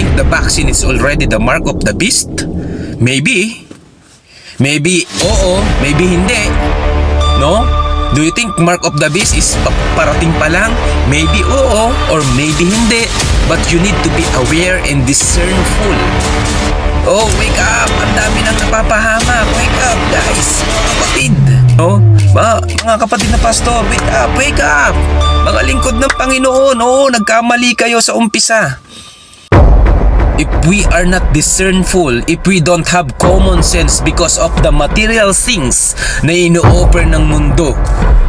think the vaccine is already the mark of the beast? Maybe. Maybe oo, maybe hindi. No? Do you think mark of the beast is parating pa lang? Maybe oo, or maybe hindi. But you need to be aware and discernful. Oh, wake up! Ang dami nang napapahamak. Wake up, guys! Mga kapatid! No? Mga kapatid na pastor, wake up! Wake up! Mga lingkod ng Panginoon, oo, nagkamali kayo sa umpisa. If we are not discernful, if we don't have common sense because of the material things na ino-offer ng mundo,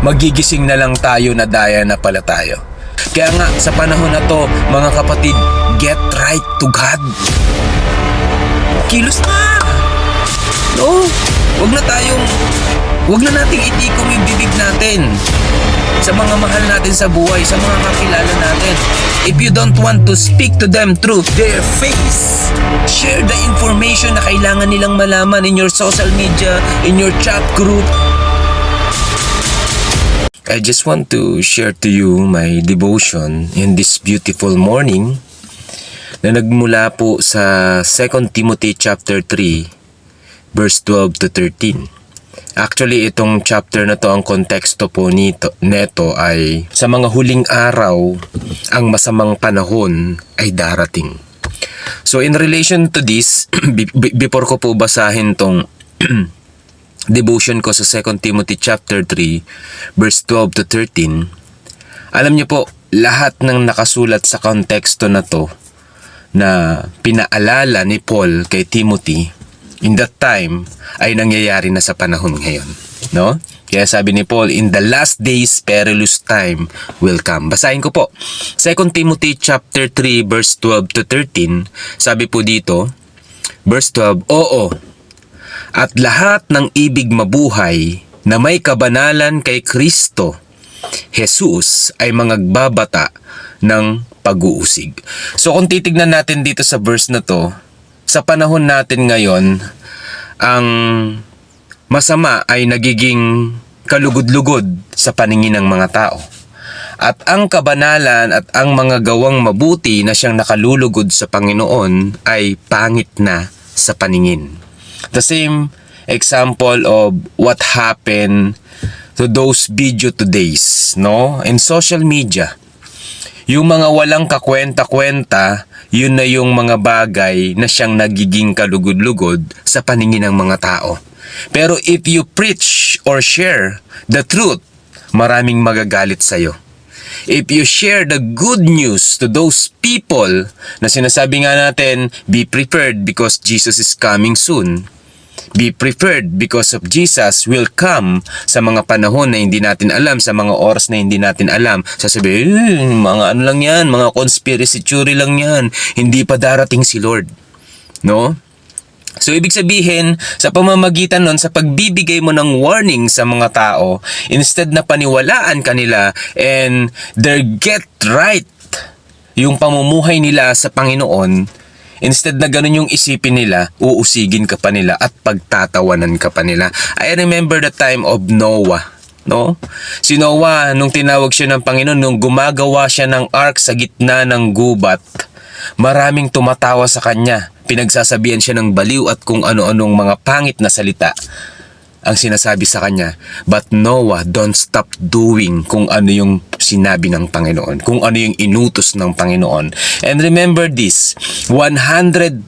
magigising na lang tayo na daya na pala tayo. Kaya nga, sa panahon na to, mga kapatid, get right to God. Kilos na! No? Wag na nating itikom yung bibig natin sa mga mahal natin sa buhay, sa mga kakilala natin. If you don't want to speak to them through their face, share the information na kailangan nilang malaman in your social media, in your chat group. I just want to share to you my devotion in this beautiful morning na nagmula po sa 2 Timothy chapter 3 verse 12 to 13. Actually, itong chapter na to, ang konteksto po neto ay sa mga huling araw, ang masamang panahon ay darating. So in relation to this, before ko po basahin tong devotion ko sa 2 Timothy chapter 3 verse 12 to 13, alam niyo po, lahat ng nakasulat sa konteksto na to na pinaalala ni Paul kay Timothy in that time ay nangyayari na sa panahon ngayon, no? Kaya sabi ni Paul, in the last days perilous time will come. Basahin ko po. 2 Timothy chapter 3 verse 12 to 13. Sabi po dito, verse 12, oo, at lahat ng ibig mabuhay na may kabanalan kay Kristo Jesus ay mangagbabata ng pag-uusig. So kung titignan natin dito sa verse na to, sa panahon natin ngayon, ang masama ay nagiging kalugod-lugod sa paningin ng mga tao. At ang kabanalan at ang mga gawang mabuti na siyang nakalulugod sa Panginoon ay pangit na sa paningin. The same example of what happened to those video todays, no? In social media. Yung mga walang kakwenta-kwenta, yun na yung mga bagay na siyang nagiging kalugod-lugod sa paningin ng mga tao. Pero if you preach or share the truth, maraming magagalit sa'yo. If you share the good news to those people na sinasabi nga natin, be prepared because Jesus is coming soon. Be prepared because of Jesus will come sa mga panahon na hindi natin alam, sa mga oras na hindi natin alam. Sasabihin, mga ano lang yan, mga conspiracy theory lang yan. Hindi pa darating si Lord. No? So, ibig sabihin, sa pamamagitan nun, sa pagbibigay mo ng warning sa mga tao, instead na paniwalaan kanila and they get right yung pamumuhay nila sa Panginoon, instead na ganun yung isipin nila, uusigin ka pa nila at pagtatawanan ka pa nila. I remember the time of Noah. No? Si Noah, nung tinawag siya ng Panginoon, nung gumagawa siya ng ark sa gitna ng gubat, maraming tumatawa sa kanya. Pinagsasabihan siya ng baliw at kung ano-anong mga pangit na salita ang sinasabi sa kanya. But Noah, don't stop doing kung ano yung sinabi ng Panginoon, kung ano yung inutos ng Panginoon. And remember this, 120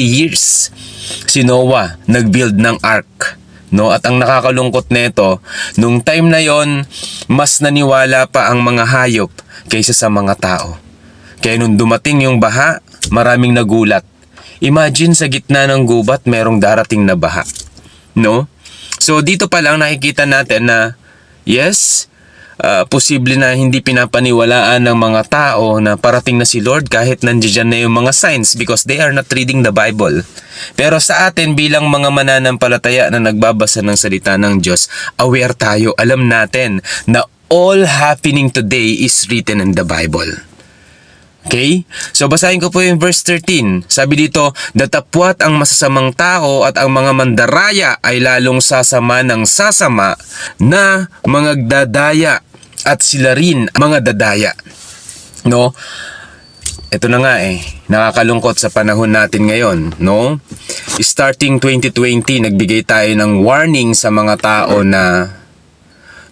years si Noah nagbuild ng ark. No? At ang nakakalungkot nito, nung time na yon, mas naniwala pa ang mga hayop kaysa sa mga tao. Kaya nung dumating yung baha, maraming nagulat. Imagine sa gitna ng gubat, merong darating na baha. No? So dito pa lang nakikita natin na yes, posible na hindi pinapaniwalaan ng mga tao na parating na si Lord kahit nandiyan na yung mga signs because they are not reading the Bible. Pero sa atin bilang mga mananampalataya na nagbabasa ng salita ng Diyos, aware tayo, alam natin na all happening today is written in the Bible. Okay? So basahin ko po yung verse 13. Sabi dito, datapwat ang masasamang tao at ang mga mandaraya ay lalong sasama ng sasama na mga dadaya at sila rin mga dadaya. No? ito na nga nakakalungkot sa panahon natin ngayon, no? Starting 2020, nagbigay tayo ng warning sa mga tao na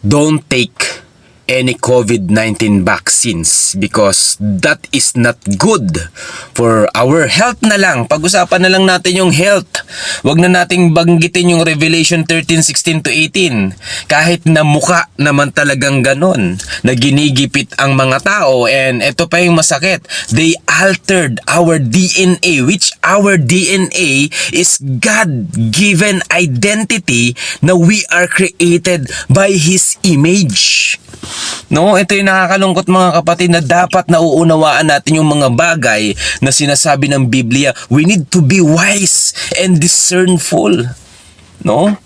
don't take any COVID-19 vaccines because that is not good for our health na lang. Pag-usapan na lang natin yung health. Huwag na nating banggitin yung Revelation 13:16 to 18. Kahit na mukha naman talagang ganon, na ginigipit ang mga tao, and ito pa yung masakit, they altered our DNA, which our DNA is God-given identity na we are created by His image. No, ito yung nakakalungkot mga kapatid, na dapat nauunawaan natin yung mga bagay na sinasabi ng Biblia. We need to be wise and discernful. No?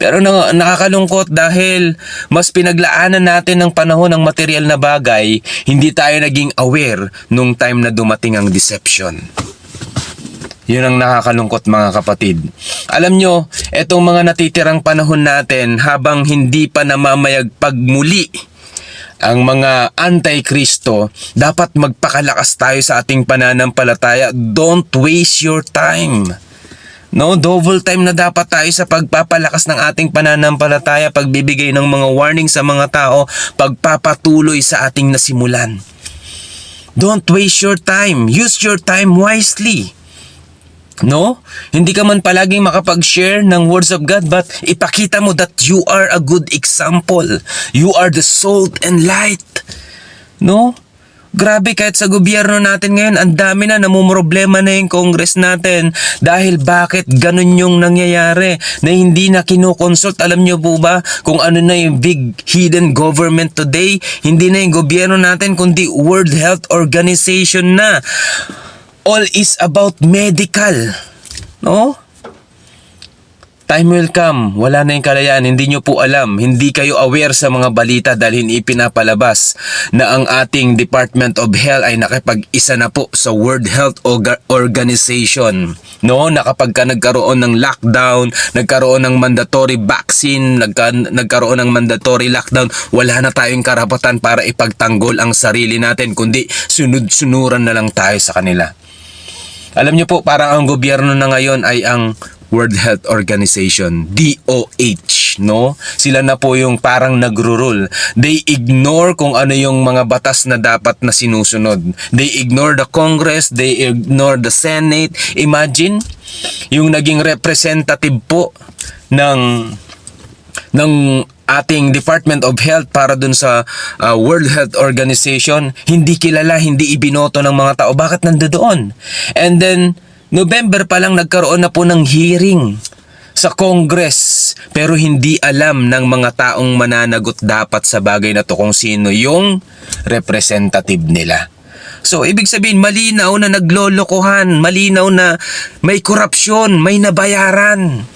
Pero nakakalungkot dahil mas pinaglaanan natin ng panahon ng material na bagay, hindi tayo naging aware nung time na dumating ang deception. Yun ang nakakalungkot mga kapatid. Alam nyo, etong mga natitirang panahon natin habang hindi pa namamayag pagmuli ang mga anti-Kristo, dapat magpakalakas tayo sa ating pananampalataya. Don't waste your time. No, double time na dapat tayo sa pagpapalakas ng ating pananampalataya, pagbibigay ng mga warning sa mga tao, pagpapatuloy sa ating nasimulan. Don't waste your time. Use your time wisely. No? Hindi ka man palaging makapag-share ng words of God, but ipakita mo that you are a good example. You are the salt and light. No? Grabe, kahit sa gobyerno natin ngayon, ang dami na namumroblema na yung Congress natin. Dahil bakit ganun yung nangyayari na hindi na kinukonsult? Alam nyo po ba kung ano na yung big hidden government today? Hindi na yung gobyerno natin, kundi World Health Organization na. All is about medical. No? Time will come. Wala na yung kalayaan. Hindi nyo po alam. Hindi kayo aware sa mga balita dahil ipinapalabas na ang ating Department of Health ay nakipag-isa na po sa World Health Organization. No? Na kapag ka nagkaroon ng lockdown, nagkaroon ng mandatory vaccine, nagkaroon ng mandatory lockdown, wala na tayong karapatan para ipagtanggol ang sarili natin, kundi sunod-sunuran na lang tayo sa kanila. Alam niyo po, parang ang gobyerno na ngayon ay ang World Health Organization, DOH, no? Sila na po yung parang nagro-rule. They ignore kung ano yung mga batas na dapat na sinusunod. They ignore the Congress, they ignore the Senate. Imagine, yung naging representative po ng ating Department of Health para dun sa World Health Organization, hindi kilala, hindi ibinoto ng mga tao. Bakit nandoon? And then, November pa lang nagkaroon na po ng hearing sa Congress, pero hindi alam ng mga taong mananagot dapat sa bagay na to kung sino yung representative nila. So, ibig sabihin, malinaw na naglolokohan, malinaw na may korupsyon, may nabayaran.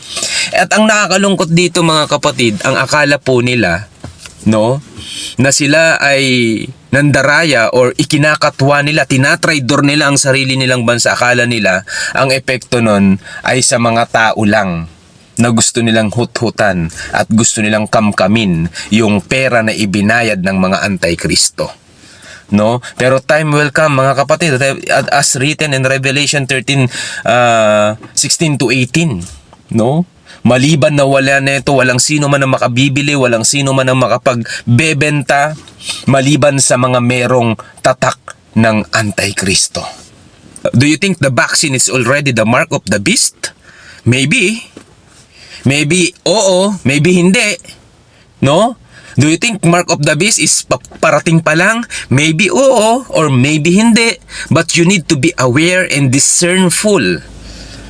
At ang nakakalungkot dito mga kapatid, ang akala po nila, no, na sila ay nandaraya or ikinakatwa nila, tinatraidor nila ang sarili nilang bansa. Akala nila ang epekto nun ay sa mga tao lang na gusto nilang hut-hutan at gusto nilang kamkamin yung pera na ibinayad ng mga anti-Kristo. No? Pero time will come mga kapatid, as written in Revelation 13:16 to 18. No? Maliban na wala nito, walang sino man ang makabibili, walang sino man ang makapagbebenta, maliban sa mga merong tatak ng Antikristo. Do you think the vaccine is already the mark of the beast? Maybe. Maybe oo, maybe hindi. No? Do you think mark of the beast is parating pa lang? Maybe oo, or maybe hindi. But you need to be aware and discernful.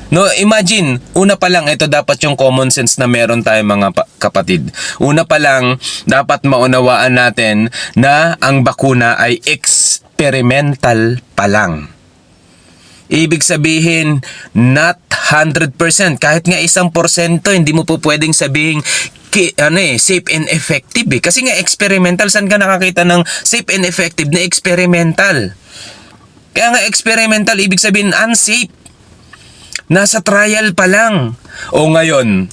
No, imagine, una pa lang, ito dapat yung common sense na meron tayo mga kapatid. Una pa lang, dapat maunawaan natin na ang bakuna ay experimental pa lang. Ibig sabihin, not 100%. Kahit nga 1%, hindi mo po pwedeng sabihin safe and effective eh. Kasi nga experimental, saan ka nakakita ng safe and effective na experimental? Kaya nga experimental, ibig sabihin unsafe. Nasa trial pa lang. O ngayon,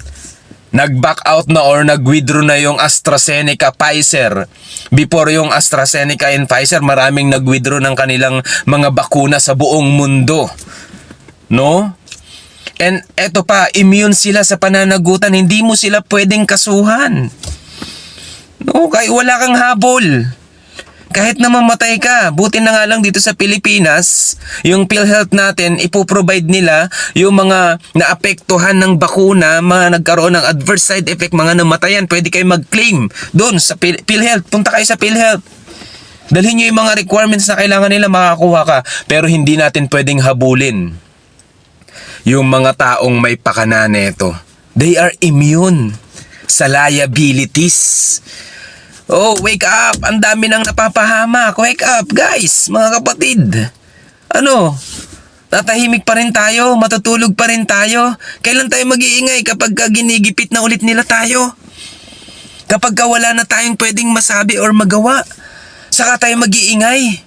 nag-back out na or nag-withdraw na yung AstraZeneca, Pfizer. Before yung AstraZeneca and Pfizer, maraming nag-withdraw ng kanilang mga bakuna sa buong mundo. No? And eto pa, immune sila sa pananagutan, hindi mo sila pwedeng kasuhan. No, kahit wala kang habol. Kahit na mamatay ka, buti na nga lang dito sa Pilipinas, yung PhilHealth natin, ipoprovide nila yung mga naapektuhan ng bakuna, mga nagkaroon ng adverse side effect, mga namatayan, pwede kayo mag-claim doon sa PhilHealth. Punta kayo sa PhilHealth. Dalhin nyo yung mga requirements na kailangan nila, makakuha ka. Pero hindi natin pwedeng habulin yung mga taong may pakana neto. They are immune sa liabilities. Oh, wake up! Ang dami nang napapahamak. Wake up, guys! Mga kapatid. Ano? Tatahimik pa rin tayo? Matutulog pa rin tayo? Kailan tayo mag-iingay kapag ginigipit na ulit nila tayo? Kapag wala na tayong pwedeng masabi or magawa, saka tayo mag-iingay.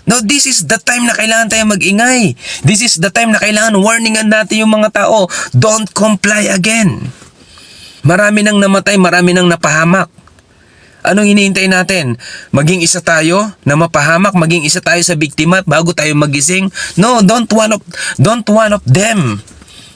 No, this is the time na kailangan tayo mag-ingay. This is the time na kailangan warningan natin yung mga tao. Don't comply again. Marami nang namatay, marami nang napahamak. Anong hinihintay natin? Maging isa tayo na mapahamak, maging isa tayo sa biktima bago tayo magising? No, don't one of them.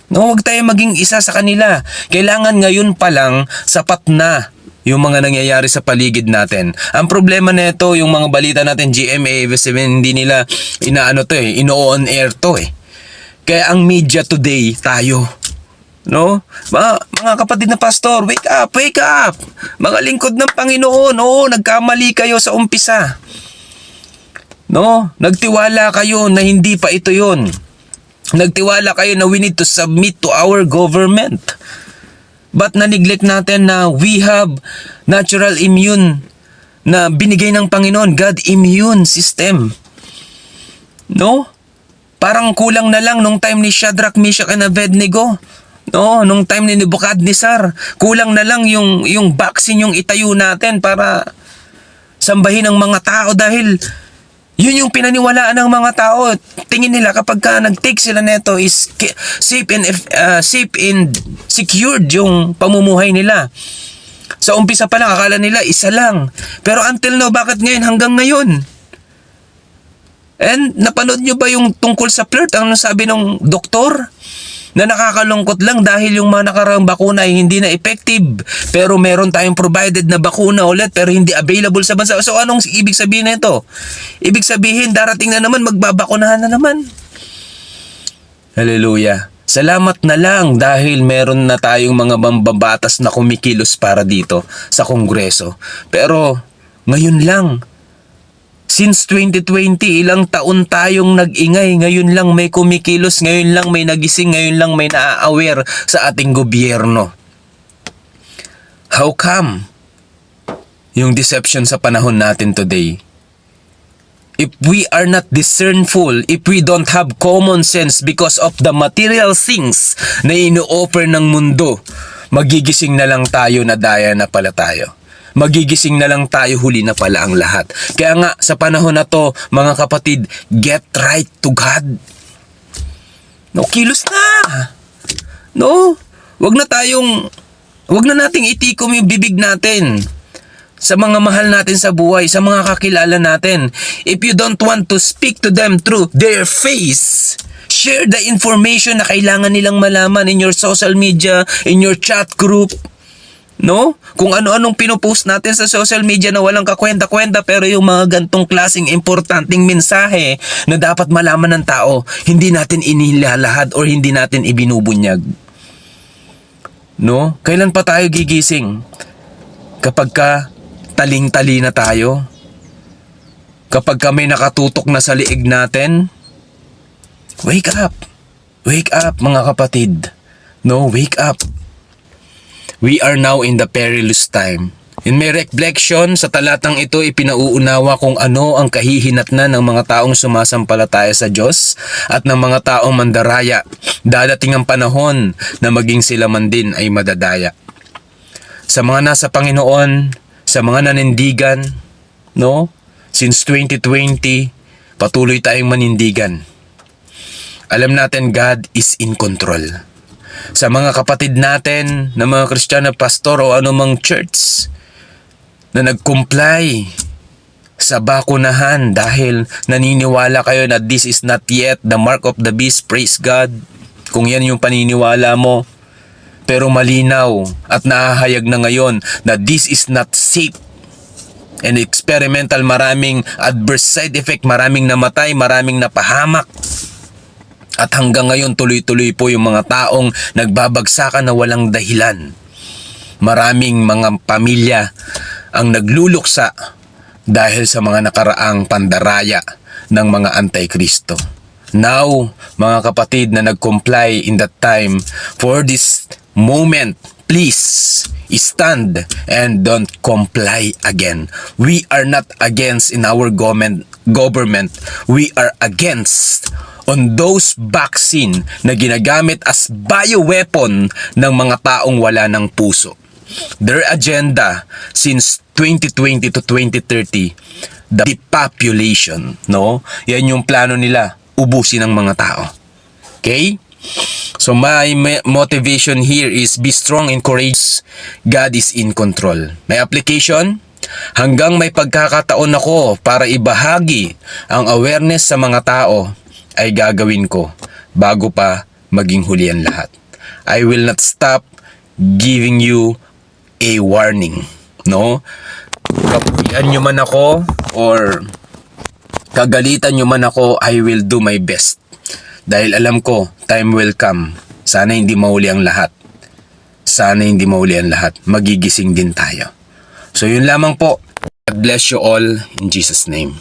No, huwag tayo maging isa sa kanila. Kailangan ngayon pa lang sapat na yung mga nangyayari sa paligid natin. Ang problema nito, yung mga balita natin, GMA, hindi nila ino-on air to eh. Kaya ang media today, tayo. No? Mga kapatid na pastor, wake up, wake up. Mga lingkod ng Panginoon, oo, nagkamali kayo sa umpisa. No? Nagtiwala kayo na hindi pa ito yun. Nagtiwala kayo na we need to submit to our government. But na-neglect natin na we have natural immune na binigay ng Panginoon, God immune system. No? Parang kulang na lang nung time ni Shadrach, Meshach, and Abednego. No, nung time ni Nebuchadnezzar, kulang na lang yung vaccine yung itayo natin para sambahin ng mga tao dahil yun yung pinaniwalaan ng mga tao. Tingin nila kapag nag-take sila neto is safe and secured yung pamumuhay nila. Sa umpisa pa lang, akala nila isa lang. Pero until now, bakit ngayon hanggang ngayon? And napanood nyo ba yung tungkol sa flirt? Ang sabi ng doktor? Na nakakalungkot lang dahil yung mga nakaraang bakuna ay hindi na effective. Pero meron tayong provided na bakuna ulit pero hindi available sa bansa. So anong ibig sabihin nito? Ibig sabihin darating na naman, magbabakunahan na naman. Hallelujah. Salamat na lang dahil meron na tayong mga mambabatas na kumikilos para dito sa Kongreso. Pero ngayon lang, since 2020, ilang taon tayong nag-ingay. Ngayon lang may kumikilos, ngayon lang may nagising, ngayon lang may na-aware sa ating gobyerno. How come? Yung deception sa panahon natin today. If we are not discernful, if we don't have common sense because of the material things na ino-offer ng mundo, magigising na lang tayo na daya na pala tayo. Magigising na lang tayo, huli na pala ang lahat. Kaya nga, sa panahon na to, mga kapatid, get right to God. No, kilos na. No, wag na nating itikom yung bibig natin sa mga mahal natin sa buhay, sa mga kakilala natin. If you don't want to speak to them through their face, share the information na kailangan nilang malaman in your social media, in your chat group. No? Kung ano-anong pinopost natin sa social media na walang kakwenta-kwenta, pero yung mga gantong klaseng importanteng mensahe na dapat malaman ng tao, hindi natin inilalahad or hindi natin ibinubunyag. No? Kailan pa tayo gigising? Kapag taling-tali na tayo? Kapag may nakatutok na sa liig natin? Wake up! Wake up, mga kapatid! No, wake up! We are now in the perilous time. In my reflection, sa talatang ito, ipinauunawa kung ano ang kahihinatnan ng mga taong sumasampalataya sa Diyos at ng mga taong mandaraya. Dadating ang panahon na maging sila man din ay madadaya. Sa mga nasa Panginoon, sa mga nanindigan, no? Since 2020, patuloy tayong manindigan. Alam natin God is in control. sa mga kapatid natin na mga Kristiyano, pastor o anumang church na nag-comply sa bakunahan dahil naniniwala kayo na this is not yet the mark of the beast. Praise God. Kung yan yung paniniwala mo, pero malinaw at nahahayag na ngayon na this is not safe and experimental, maraming adverse side effect, maraming namatay, maraming napahamak. At hanggang ngayon tuloy-tuloy po yung mga taong nagbabagsakan na walang dahilan. Maraming mga pamilya ang nagluluksa dahil sa mga nakaraang pandaraya ng mga antikristo. Now, mga kapatid na nag-comply in that time, for this moment, please stand and don't comply again. We are not against in our government. We are against on those vaccine na ginagamit as bioweapon ng mga taong wala ng puso. Their agenda since 2020 to 2030, the depopulation, no? Yan yung plano nila, ubusin ng mga tao. Okay? So my motivation here is be strong and courageous. God is in control. May application? Hanggang may pagkakataon ako para ibahagi ang awareness sa mga tao, ay gagawin ko bago pa maging huli ang lahat. I will not stop giving you a warning. No? Kapulian nyo man ako or kagalitan nyo man ako, I will do my best. Dahil alam ko, time will come. Sana hindi mahuli ang lahat. Sana hindi mahuli ang lahat. Magigising din tayo. So yun lamang po. God bless you all in Jesus' name.